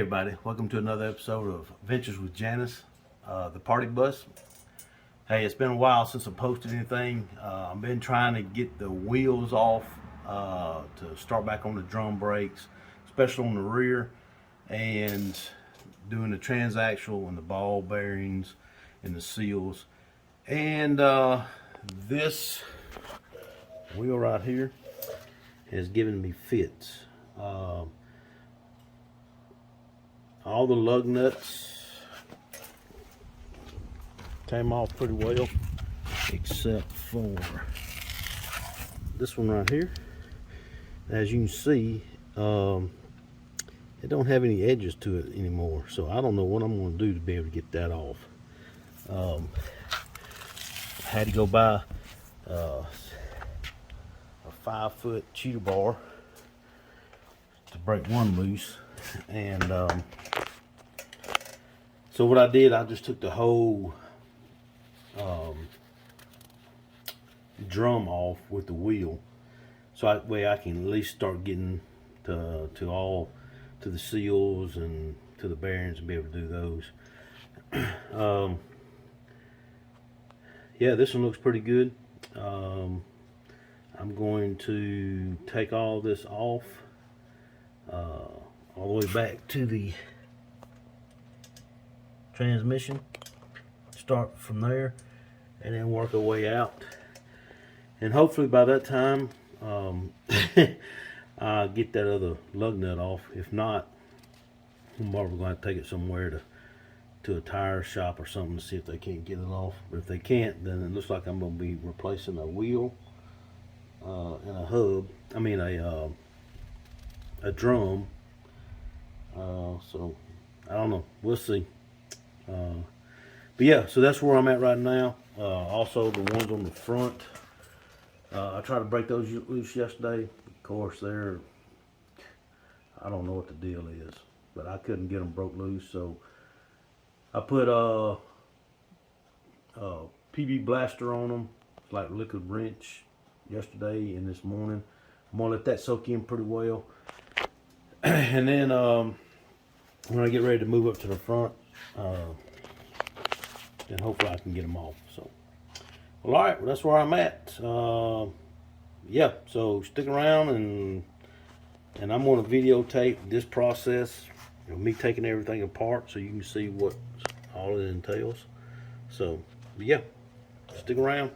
everybody, welcome to another episode of Adventures with Janis, the party bus. Hey, it's been a while since I posted anything. I've been trying to get the wheels off to start back on the drum brakes, especially on the rear, and doing the transaxle and the ball bearings and the seals. And this wheel right here has given me fits. All the lug nuts came off pretty well, except for this one right here. As you can see, it don't have any edges to it anymore, so I don't know what I'm going to do to be able to get that off. I had to go buy a 5-foot cheater bar to break one loose, and so what I did, I just took the whole drum off with the wheel, so that way I can at least start getting to the seals and to the bearings and be able to do those. Yeah, this one looks pretty good. I'm going to take all this off, all the way back to the transmission, start from there, and then work our way out. And hopefully by that time, I'll get that other lug nut off. If not, I'm probably going to have to take it somewhere to a tire shop or something to see if they can't get it off. But if they can't, then it looks like I'm going to be replacing a wheel and a hub. I mean a drum. So I don't know. We'll see. But yeah, so that's where I'm at right now. Also, the ones on the front, I tried to break those loose yesterday. Of course, I don't know what the deal is, but I couldn't get them broke loose. So I put a PB blaster on them, like liquid wrench, yesterday and this morning. I'm gonna let that soak in pretty well, and then when I get ready to move up to the front, then hopefully I can get them off. So, well, all right, well, that's where I'm at. Yeah, so stick around, and I'm going to videotape this process, me taking everything apart, so you can see what all it entails. So, yeah, stick around.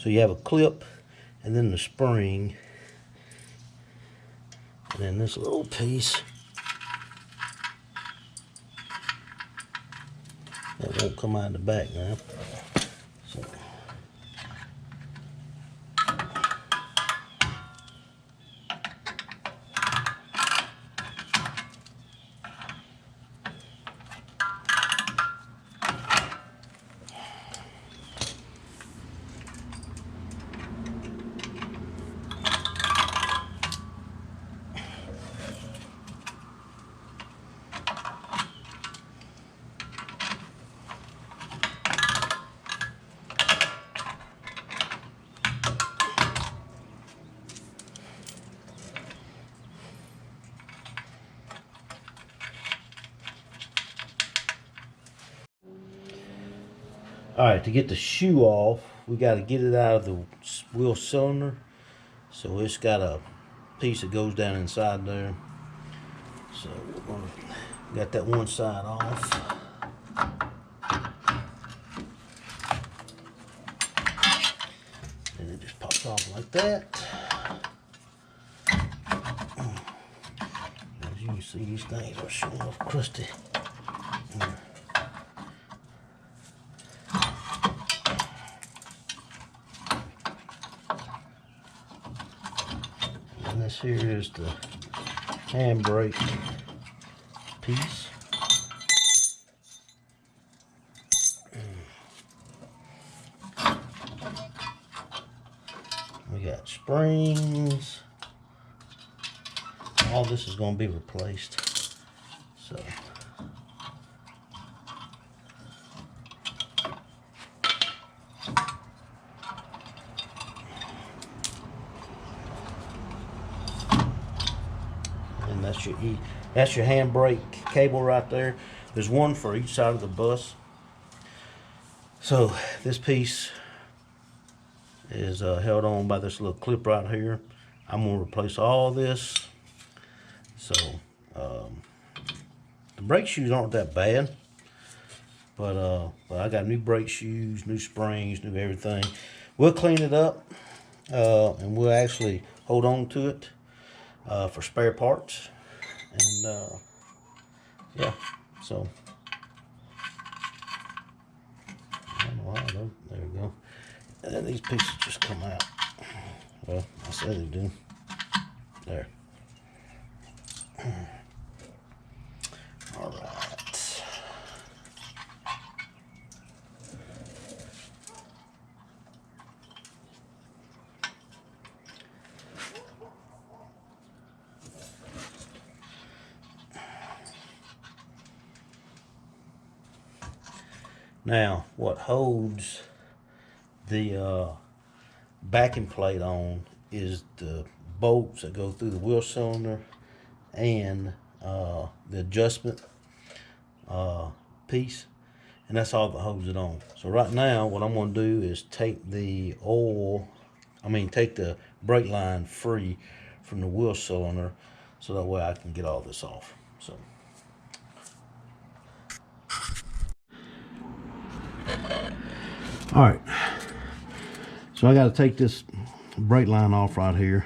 So you have a clip, and then the spring, and then this little piece that won't come out of the back now. So, all right, to get the shoe off, we got to get it out of the wheel cylinder. So it's got a piece that goes down inside there. So got that one side off. And it just pops off like that. As you can see, these things are showing up crusty. And this here is the handbrake piece. We got got springs. All this is going to be replaced. So. And that's your handbrake cable right there. There's one for each side of the bus. So this piece is held on by this little clip right here. I'm going to replace all this. So the brake shoes aren't that bad, but I got new brake shoes, new springs, new everything. We'll clean it up and we'll actually hold on to it for spare parts. And yeah, so I don't know how those, there we go. And then these pieces just come out. Well, I say they do. There. All right. Now, what holds the backing plate on is the bolts that go through the wheel cylinder and the adjustment piece, and that's all that holds it on. So right now what I'm going to do is take the take the brake line free from the wheel cylinder, so that way I can get all this off. So all right, so I got to take this brake line off right here.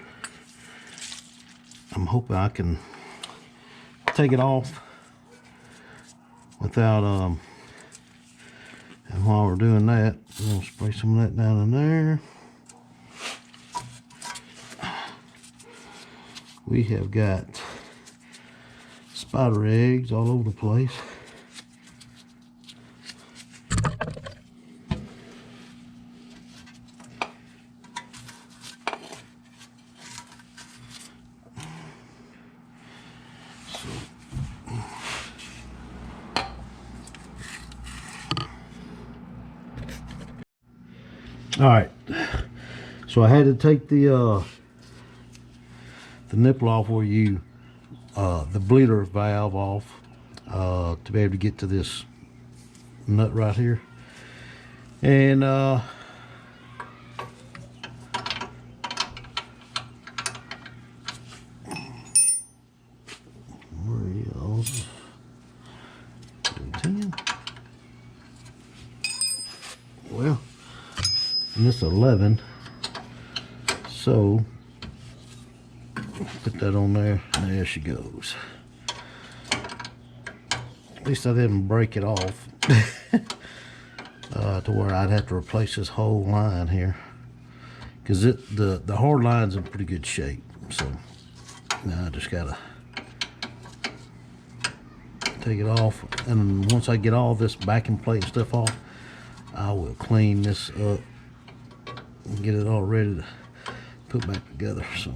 I'm hoping I can take it off without and while we're doing that, I'm going to spray some of that down in there. We have got spider eggs all over the place. All right, so I had to take the nipple off where you the bleeder valve off to be able to get to this nut right here. And well, and this 11, so put that on there, and there she goes. At least I didn't break it off to where I'd have to replace this whole line here, because the hard line's in pretty good shape. So now I just gotta take it off, and once I get all this backing plate and stuff off, I will clean this up and get it all ready to put back together. So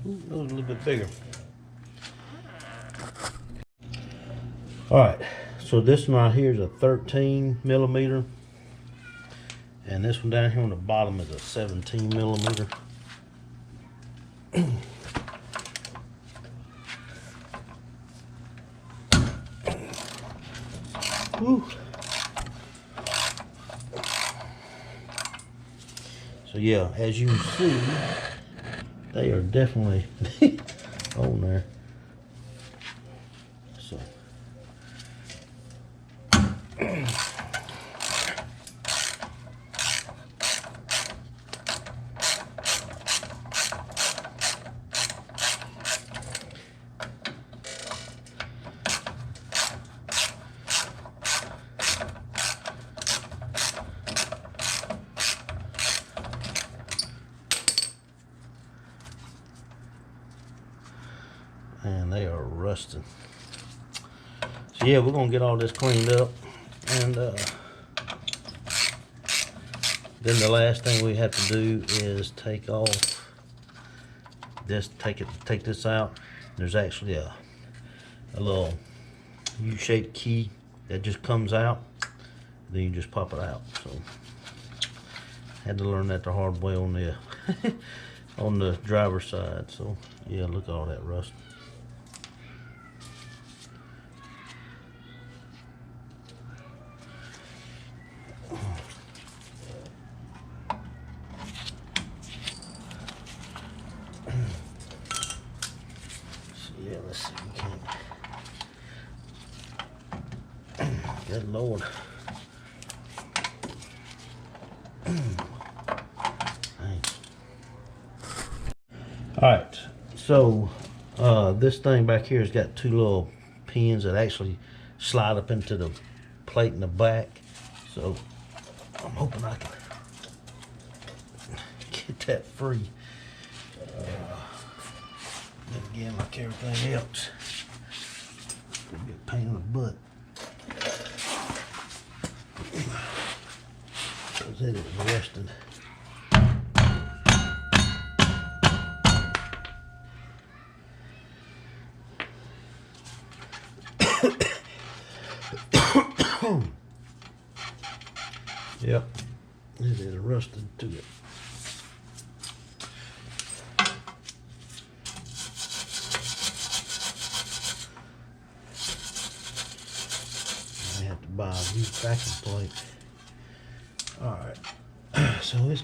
a little bit bigger. All right, so this one right here is a 13 millimeter, and this one down here on the bottom is a 17 millimeter. Woo. So yeah, as you can see, they are definitely on there. So and they are rusting. So yeah, we're gonna get all this cleaned up, and then the last thing we have to do is take off this, take this out. There's actually a little U-shaped key that just comes out. Then you just pop it out. So had to learn that the hard way on the on the driver's side. So yeah, look at all that rust. Yeah, let's see, we can't. Good Lord. Alright, so this thing back here has got two little pins that actually slide up into the plate in the back. So I'm hoping I can get that free. Then again, like everything else, it's gonna be a pain in the butt. Because it is rusted. Yep, it is rusted to it. I have to buy a new vacuum plate. Alright, so it's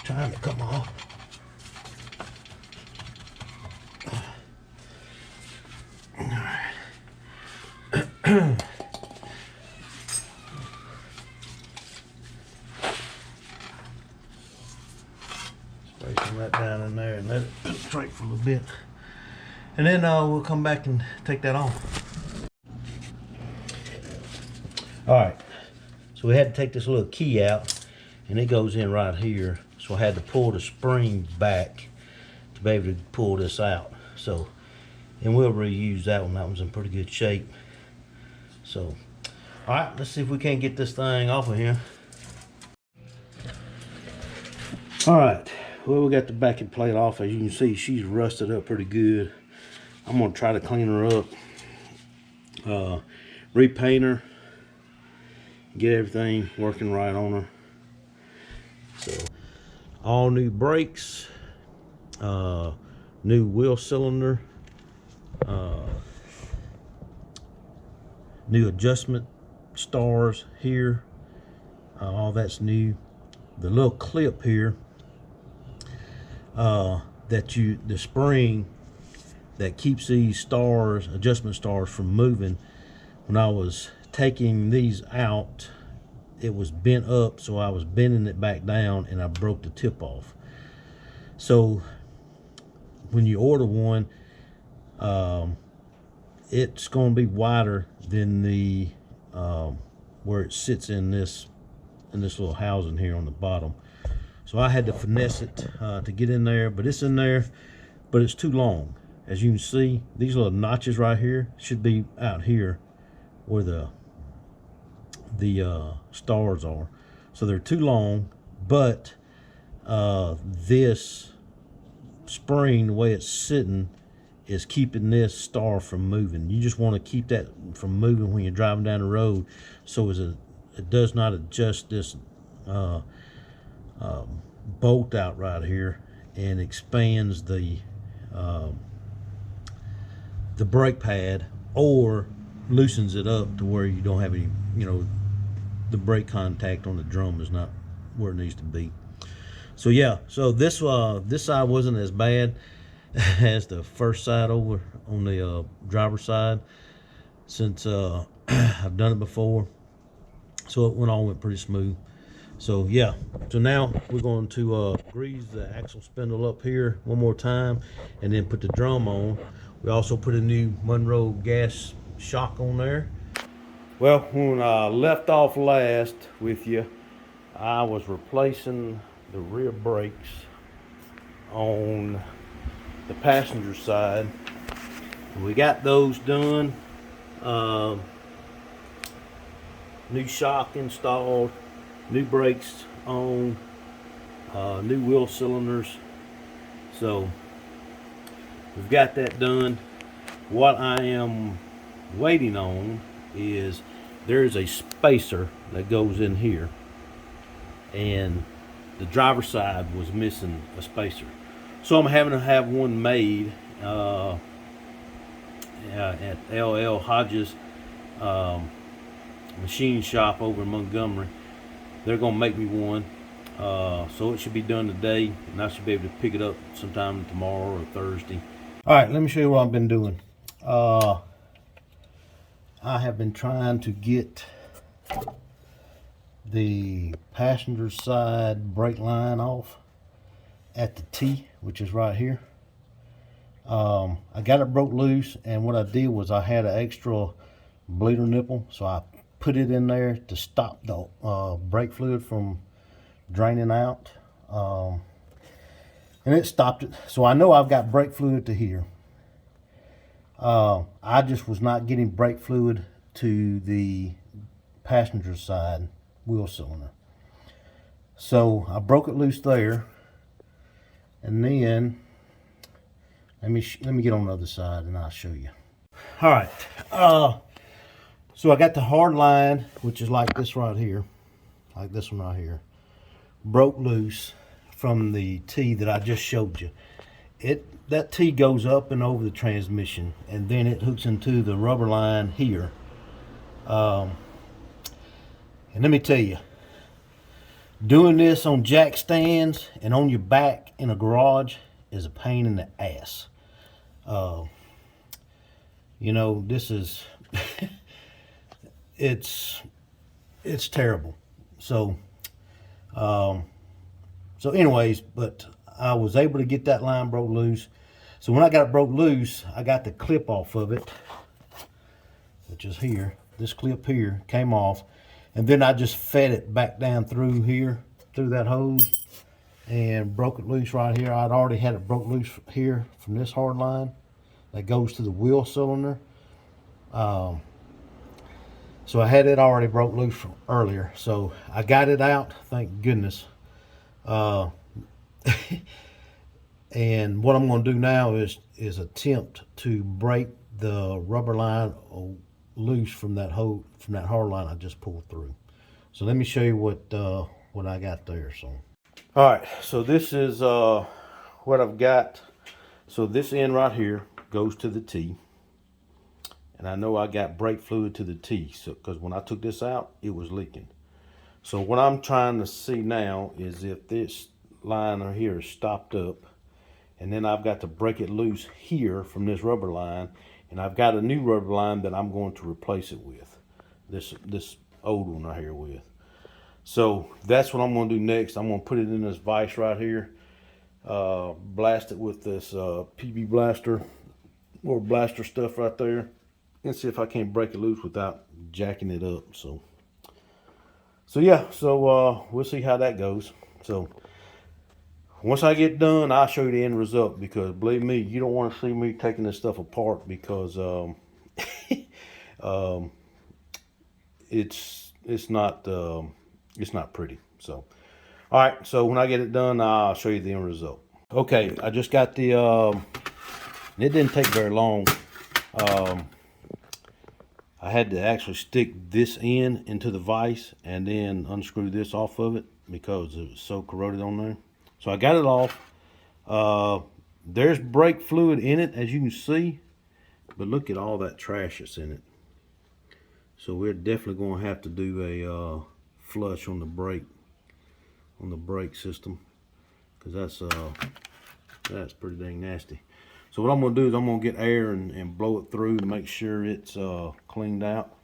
trying to come off. Alright. Spray some of that down in there and let it penetrate for a little bit. And then we'll come back and take that off. Alright, so we had to take this little key out, and it goes in right here. So I had to pull the spring back to be able to pull this out. So, and we'll reuse that one. That one's in pretty good shape. So, alright, let's see if we can't get this thing off of here. Alright, well, we got the backing plate off. As you can see, she's rusted up pretty good. I'm going to try to clean her up, repaint her, get everything working right on her. So, all new brakes, new wheel cylinder, new adjustment stars here, all that's new. The little clip here, the spring that keeps these stars, adjustment stars, from moving. When I was taking these out, it was bent up, so I was bending it back down and I broke the tip off. So when you order one, it's going to be wider than the where it sits in this little housing here on the bottom. So I had to finesse it to get in there, but it's in there, but it's too long. As you can see, these little notches right here should be out here where the stars are. So they're too long, but this spring, the way it's sitting, is keeping this star from moving. You just want to keep that from moving when you're driving down the road, so it does not adjust this bolt out right here and expands the brake pad, or loosens it up to where you don't have any, the brake contact on the drum is not where it needs to be. So yeah, so this side wasn't as bad as the first side over on the driver's side, since I've done it before, so it went pretty smooth. So yeah, so now we're going to grease the axle spindle up here one more time and then put the drum on. We also put a new Monroe gas shock on there. Well, when I left off last with you, I was replacing the rear brakes on the passenger side, We got those done. Um, New shock installed, new brakes on, new wheel cylinders. So we've got that done. What I am waiting on is there's a spacer that goes in here, and the driver's side was missing a spacer. So I'm having to have one made at LL Hodges machine shop over in Montgomery. They're gonna make me one, so it should be done today, and I should be able to pick it up sometime tomorrow or Thursday. All right, let me show you what I've been doing. I have been trying to get the passenger side brake line off at the T, which is right here. I got it broke loose, and what I did was I had an extra bleeder nipple, so I put it in there to stop the brake fluid from draining out, and it stopped it. So I know I've got brake fluid to here. I just was not getting brake fluid to the passenger side wheel cylinder. So I broke it loose there, and then let me get on the other side and I'll show you. All right, so I got the hard line, which is like this right here, like this one right here, broke loose from the T that I just showed you. That T goes up and over the transmission, and then it hooks into the rubber line here. And let me tell you, doing this on jack stands and on your back in a garage is a pain in the ass. You know, this is it's terrible. So anyways, but I was able to get that line broke loose. So when I got it broke loose, I got the clip off of it, which is here. This clip here came off, and then I just fed it back down through here, through that hose, and broke it loose right here. I'd already had it broke loose here from this hard line that goes to the wheel cylinder. So I had it already broke loose from earlier. So I got it out, thank goodness. And what I'm going to do now is attempt to break the rubber line loose from that hard line I just pulled through. So let me show you what I got there. So, all right, so this is what I've got. So this end right here goes to the T, and I know I got brake fluid to the T, so because when I took this out, it was leaking. So what I'm trying to see now is if this line right here is stopped up, and then I've got to break it loose here from this rubber line, and I've got a new rubber line that I'm going to replace it with, this old one right here with. So that's what I'm going to do next. I'm going to put it in this vise right here, blast it with this PB blaster or blaster stuff right there, and see if I can't break it loose without jacking it up. So yeah, so we'll see how that goes. So once I get done, I'll show you the end result, because believe me, you don't want to see me taking this stuff apart, because it's not pretty. So all right, so when I get it done, I'll show you the end result. Okay, I just got the it didn't take very long. I had to actually stick this end into the vise and then unscrew this off of it because it was so corroded on there. So I got it off. There's brake fluid in it, as you can see, but look at all that trash that's in it. So we're definitely going to have to do a flush on the brake system, because that's pretty dang nasty. So what I'm going to do is I'm going to get air and blow it through to make sure it's cleaned out.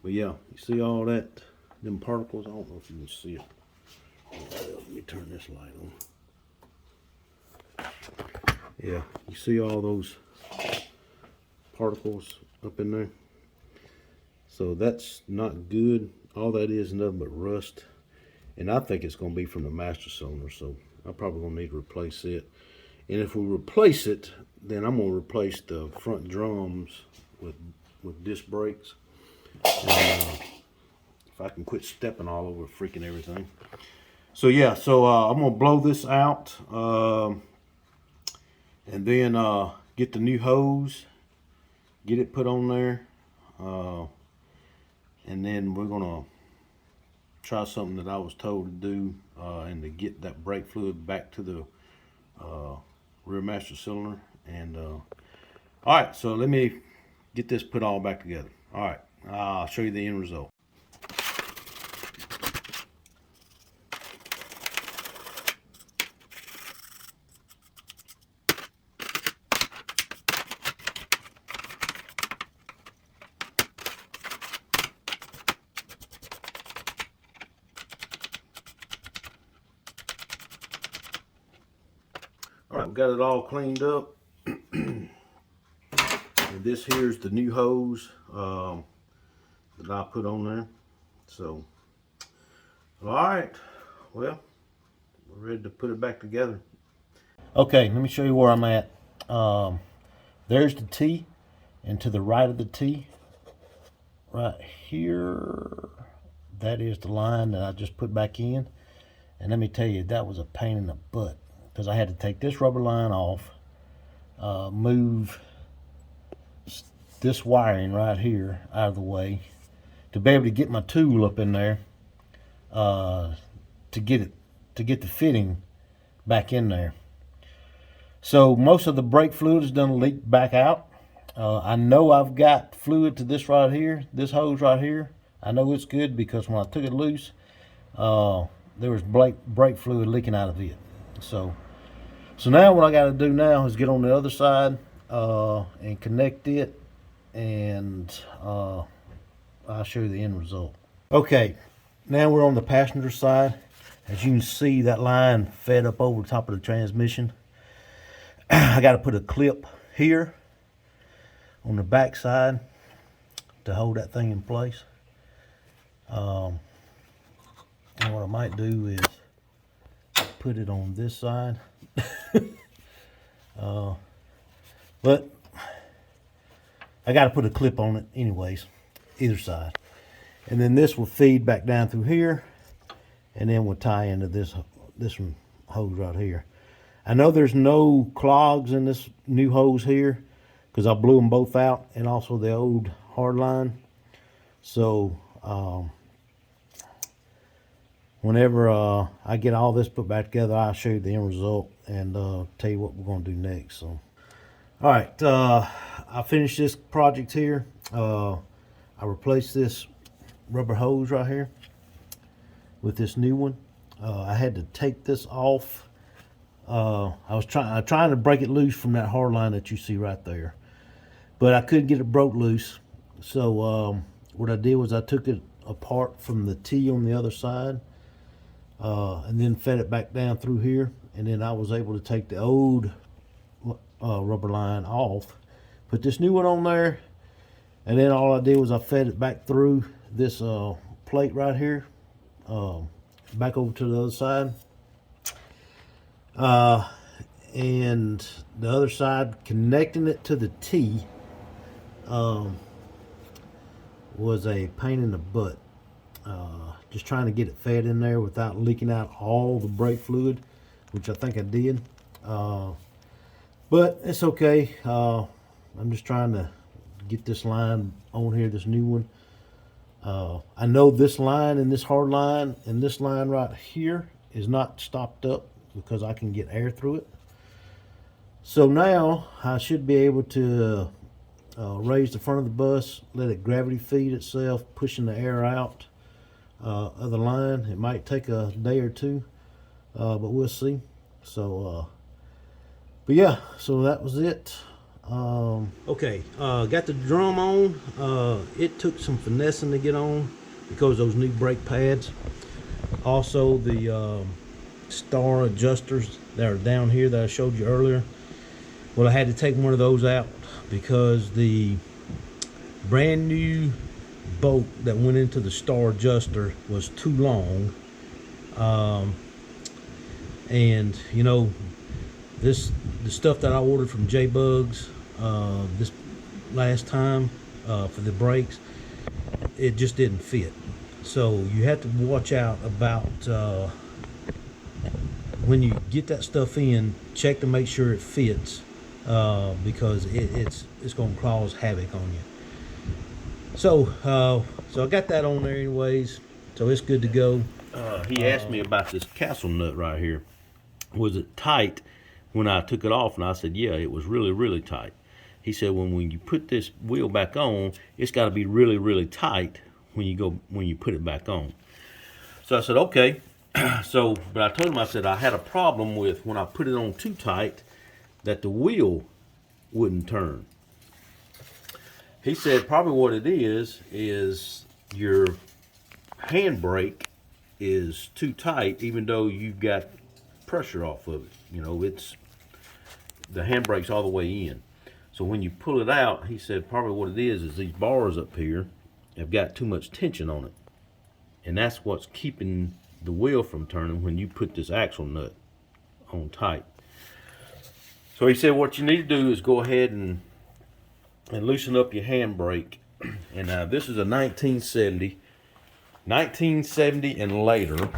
But yeah, you see all that, them particles? I don't know if you can see it. Let me turn this light on. Yeah, you see all those particles up in there? So that's not good. All that is nothing but rust. And I think it's going to be from the master cylinder, so I'm probably going to need to replace it. And if we replace it, then I'm gonna replace the front drums with disc brakes. And, if I can quit stepping all over freaking everything. So yeah, so I'm gonna blow this out, and then get the new hose, get it put on there, and then we're gonna try something that I was told to do, and to get that brake fluid back to the rear master cylinder. And all right, so let me get this put all back together. All right, I'll show you the end result. All right, we got it all cleaned up. And this here's the new hose that I put on there. So, all right, well, we're ready to put it back together. Okay, let me show you where I'm at. There's the T, and to the right of the T, right here, that is the line that I just put back in. And let me tell you, that was a pain in the butt, because I had to take this rubber line off, move this wiring right here out of the way to be able to get my tool up in there, to get the fitting back in there. So most of the brake fluid is done leaked back out. I know I've got fluid to this right here, this hose right here. I know it's good because when I took it loose, there was brake fluid leaking out of it. So now what I got to do now is get on the other side and connect it, and I'll show you the end result. Okay, now we're on the passenger side. As you can see, that line fed up over the top of the transmission. I got to put a clip here on the back side to hold that thing in place. And what I might do is put it on this side. But I got to put a clip on it anyways, either side. And then this will feed back down through here, and then we'll tie into this hose right here. I know there's no clogs in this new hose here because I blew them both out, and also the old hard line. So whenever I get all this put back together, I'll show you the end result and tell you what we're going to do next. So, all right, I finished this project here. I replaced this rubber hose right here with this new one. I had to take this off. I was trying to break it loose from that hard line that you see right there, but I couldn't get it broke loose. So what I did was I took it apart from the T on the other side, and then fed it back down through here, and then I was able to take the old rubber line off, put this new one on there, and then all I did was I fed it back through this plate right here, back over to the other side, and the other side, connecting it to the T, was a pain in the butt. Just trying to get it fed in there without leaking out all the brake fluid, which I think I did. But it's okay. I'm just trying to get this line on here, this new one. I know this line and this hard line and this line right here is not stopped up because I can get air through it. So now I should be able to raise the front of the bus, let it gravity feed itself, pushing the air out of the line. It might take a day or two, but we'll see. So but yeah, so that was it. Okay, got the drum on. It took some finessing to get on because those new brake pads. Also the star adjusters that are down here that I showed you earlier. Well, I had to take one of those out because the brand new bolt that went into the star adjuster was too long. And you know, The stuff that I ordered from J Bugs this last time for the brakes, it just didn't fit. So you have to watch out about when you get that stuff in, check to make sure it fits, because it's going to cause havoc on you. So I got that on there anyways, so it's good to go. He asked me about this castle nut right here. Was it tight when I took it off? And I said, yeah, it was really, really tight. He said, when you put this wheel back on, it's got to be really, really tight when you put it back on. So I said, okay. But I told him, I said, I had a problem with when I put it on too tight, that the wheel wouldn't turn. He said, probably what it is your handbrake is too tight, even though you've got pressure off of it. You know, the handbrake's all the way in. So when you pull it out, he said probably what it is these bars up here have got too much tension on it. And that's what's keeping the wheel from turning when you put this axle nut on tight. So he said what you need to do is go ahead and loosen up your handbrake. And this is a 1970 and later.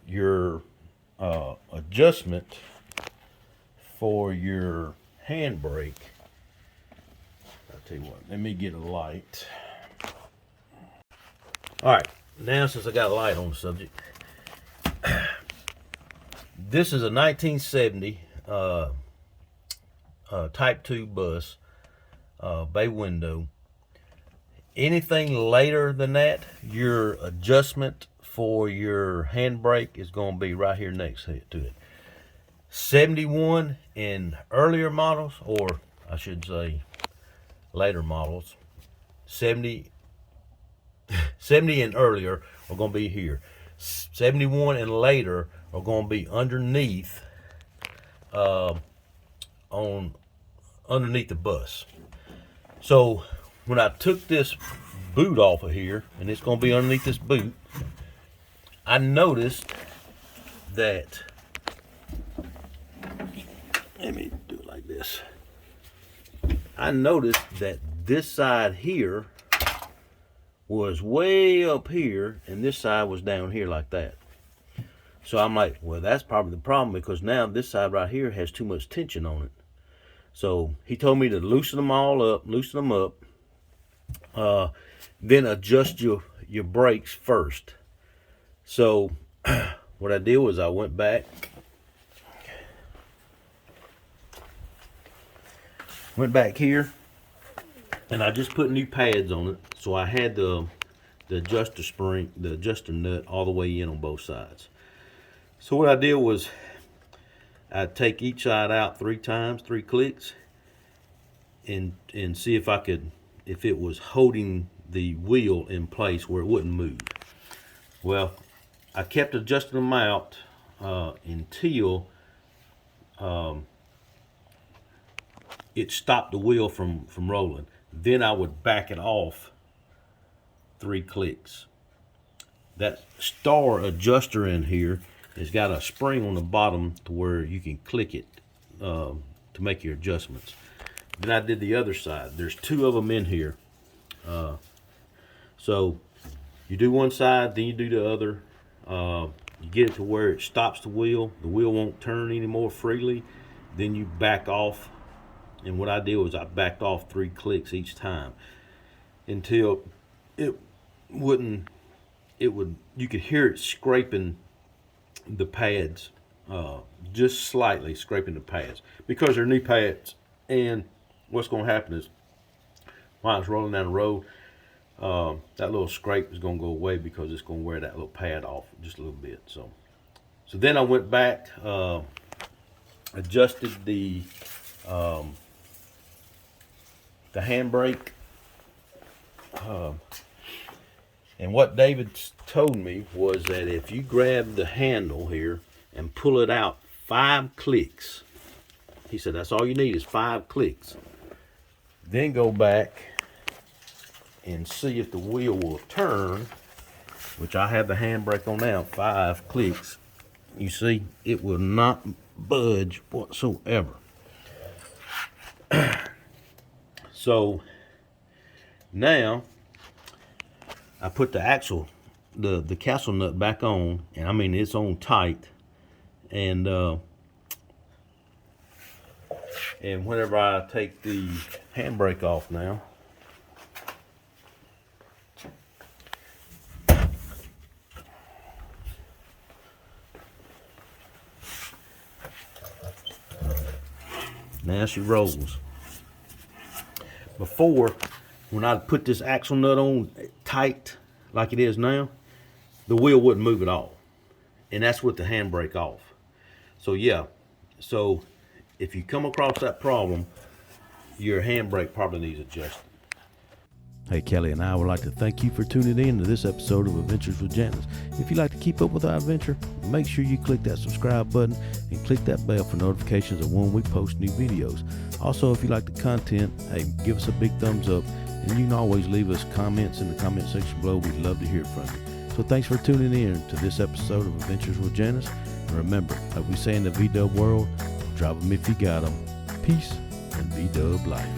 Your adjustment for your handbrake. I'll tell you what, let me get a light. Alright, now since I got a light on the subject, this is a 1970 Type 2 bus, bay window. Anything later than that, your adjustment for your handbrake is going to be right here next to it. 71 and earlier models, or I should say later models, 70 and earlier are going to be here. 71 and later are going to be underneath underneath the bus. So when I took this boot off of here, and it's going to be underneath this boot, I noticed that, let me do it like this. I noticed that this side here was way up here, and this side was down here like that. So I'm like, well, that's probably the problem, because now this side right here has too much tension on it. So he told me to loosen them up, then adjust your brakes first. So what I did was I went back, here, and I just put new pads on it. So I had the adjuster nut all the way in on both sides. So what I did was I'd take each side out 3 times, 3 clicks, and see if it was holding the wheel in place where it wouldn't move. Well, I kept adjusting them out until it stopped the wheel from rolling. Then I would back it off 3 clicks. That star adjuster in here has got a spring on the bottom to where you can click it to make your adjustments. Then I did the other side. There's 2 of them in here. So you do one side, then you do the other. You get it to where it stops the wheel won't turn anymore freely. Then you back off, and what I did was I backed off 3 clicks each time until you could hear it scraping the pads, just slightly scraping the pads, because they're new pads. And what's going to happen is while it's rolling down the road, that little scrape is going to go away, because it's going to wear that little pad off just a little bit. So then I went back, adjusted the handbrake, and what David told me was that if you grab the handle here and pull it out 5 clicks, he said that's all you need is 5 clicks. Then go back and see if the wheel will turn, which I have the handbrake on now, 5 clicks. You see, it will not budge whatsoever. So now I put the axle, the castle nut back on, and I mean it's on tight, and whenever I take the handbrake off now, now she rolls. Before, when I put this axle nut on tight like it is now, the wheel wouldn't move at all, and that's with the handbrake off. So yeah, so if you come across that problem, your handbrake probably needs adjusting. Hey, Kelly and I would like to thank you for tuning in to this episode of Adventures with Janis. If you'd like to keep up with our adventure, make sure you click that subscribe button and click that bell for notifications of when we post new videos. Also, if you like the content, hey, give us a big thumbs up, and you can always leave us comments in the comment section below. We'd love to hear from you. So thanks for tuning in to this episode of Adventures with Janis. And remember, like we say in the V-Dub world, drop them if you got them. Peace and V-Dub life.